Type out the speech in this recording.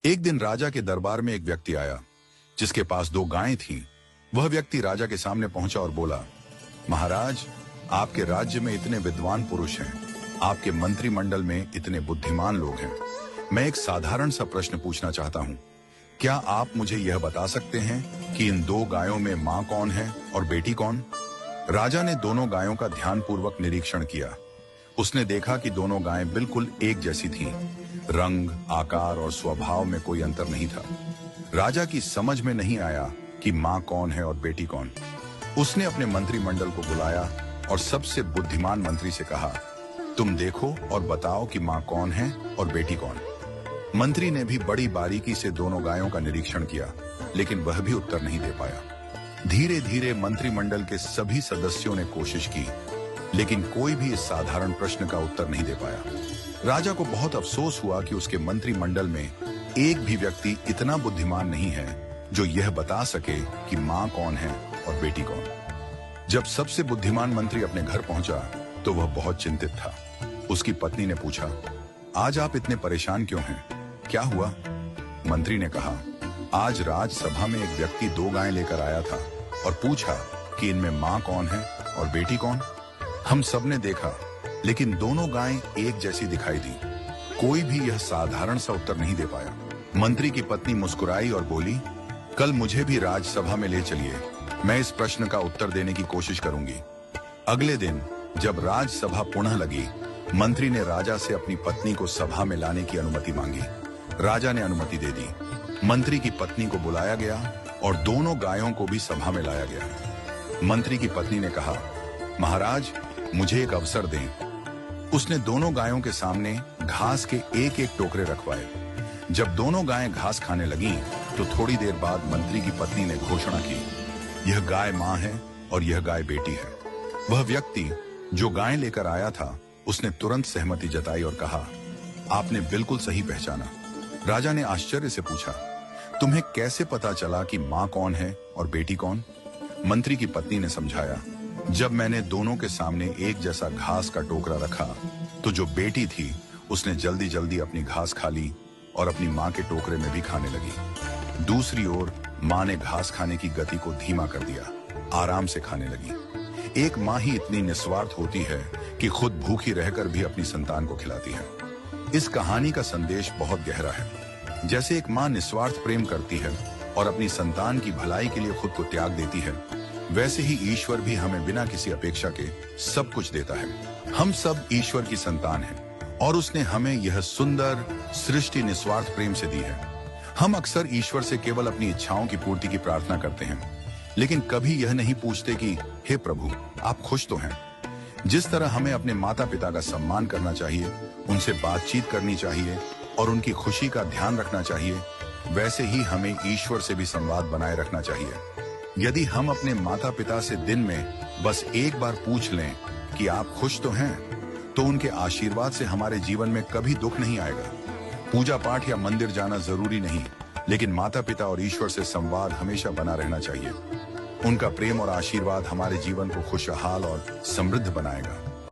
एक दिन राजा के दरबार में एक व्यक्ति आया जिसके पास 2 गायें थीं। वह व्यक्ति राजा के सामने पहुंचा और बोला, महाराज, आपके राज्य में इतने विद्वान पुरुष हैं, आपके मंत्रिमंडल में इतने बुद्धिमान लोग हैं। मैं एक साधारण सा प्रश्न पूछना चाहता हूं। क्या आप मुझे यह बता सकते हैं कि इन 2 गायों में मां कौन है और बेटी कौन? राजा ने दोनों गायों का ध्यानपूर्वक निरीक्षण किया। उसने देखा कि दोनों गायें बिल्कुल एक जैसी थीं। रंग, आकार और स्वभाव में कोई अंतर नहीं था। राजा की समझ में नहीं आया कि मां कौन है और बेटी कौन। उसने अपने मंत्रिमंडल को बुलाया और सबसे बुद्धिमान मंत्री से कहा, तुम देखो और बताओ कि मां कौन है और बेटी कौन। मंत्री ने भी बड़ी बारीकी से दोनों गायों का निरीक्षण किया, लेकिन वह भी उत्तर नहीं दे पाया। धीरे धीरे मंत्रिमंडल के सभी सदस्यों ने कोशिश की, लेकिन कोई भी इस साधारण प्रश्न का उत्तर नहीं दे पाया। राजा को बहुत अफसोस हुआ कि उसके मंत्रिमंडल में एक भी व्यक्ति इतना बुद्धिमान नहीं है जो यह बता सके कि मां कौन है और बेटी कौन। जब सबसे बुद्धिमान मंत्री अपने घर पहुंचा तो वह बहुत चिंतित था। उसकी पत्नी ने पूछा, आज आप इतने परेशान क्यों हैं? क्या हुआ? मंत्री ने कहा, आज राजसभा में एक व्यक्ति 2 गायें लेकर आया था और पूछा कि इनमें मां कौन है और बेटी कौन। हम सबने देखा, लेकिन दोनों गायें एक जैसी दिखाई दी। कोई भी यह साधारण सा उत्तर नहीं दे पाया। मंत्री की पत्नी मुस्कुराई और बोली, कल मुझे भी राजसभा में ले चलिए, मैं इस प्रश्न का उत्तर देने की कोशिश करूंगी। अगले दिन जब राजसभा पुनः लगी, मंत्री ने राजा से अपनी पत्नी को सभा में लाने की अनुमति मांगी। राजा ने अनुमति दे दी। मंत्री की पत्नी को बुलाया गया और दोनों गायों को भी सभा में लाया गया। मंत्री की पत्नी ने कहा, महाराज, मुझे एक अवसर दें। उसने दोनों गायों के सामने घास के एक-एक टोकरे रखवाए। जब दोनों गायें घास खाने लगीं, तो थोड़ी देर बाद मंत्री की पत्नी ने घोषणा की, यह गाय मां है और यह गाय बेटी है। वह व्यक्ति जो गायें लेकर आया था, उसने तुरंत सहमति जताई और कहा, आपने बिल्कुल सही पहचाना। राजा ने आश्चर्य से पूछा, तुम्हें कैसे पता चला कि मां कौन है और बेटी कौन? मंत्री की पत्नी ने समझाया, जब मैंने दोनों के सामने एक जैसा घास का टोकरा रखा, तो जो बेटी थी उसने जल्दी जल्दी अपनी घास खा ली और अपनी मां के टोकरे में भी खाने लगी। दूसरी ओर मां ने घास खाने की गति को धीमा कर दिया, आराम से खाने लगी। एक मां ही इतनी निस्वार्थ होती है कि खुद भूखी रहकर भी अपनी संतान को खिलाती है। इस कहानी का संदेश बहुत गहरा है। जैसे एक मां निस्वार्थ प्रेम करती है और अपनी संतान की भलाई के लिए खुद को त्याग देती है, वैसे ही ईश्वर भी हमें बिना किसी अपेक्षा के सब कुछ देता है। हम सब ईश्वर की संतान हैं और उसने हमें यह सुंदर सृष्टि निस्वार्थ प्रेम से दी है। हम अक्सर ईश्वर से केवल अपनी इच्छाओं की पूर्ति की प्रार्थना करते हैं, लेकिन कभी यह नहीं पूछते कि हे प्रभु, आप खुश तो हैं? जिस तरह हमें अपने माता पिता का सम्मान करना चाहिए, उनसे बातचीत करनी चाहिए और उनकी खुशी का ध्यान रखना चाहिए, वैसे ही हमें ईश्वर से भी संवाद बनाए रखना चाहिए। यदि हम अपने माता पिता से दिन में बस एक बार पूछ लें कि आप खुश तो हैं, तो उनके आशीर्वाद से हमारे जीवन में कभी दुख नहीं आएगा। पूजा पाठ या मंदिर जाना जरूरी नहीं, लेकिन माता पिता और ईश्वर से संवाद हमेशा बना रहना चाहिए। उनका प्रेम और आशीर्वाद हमारे जीवन को खुशहाल और समृद्ध बनाएगा।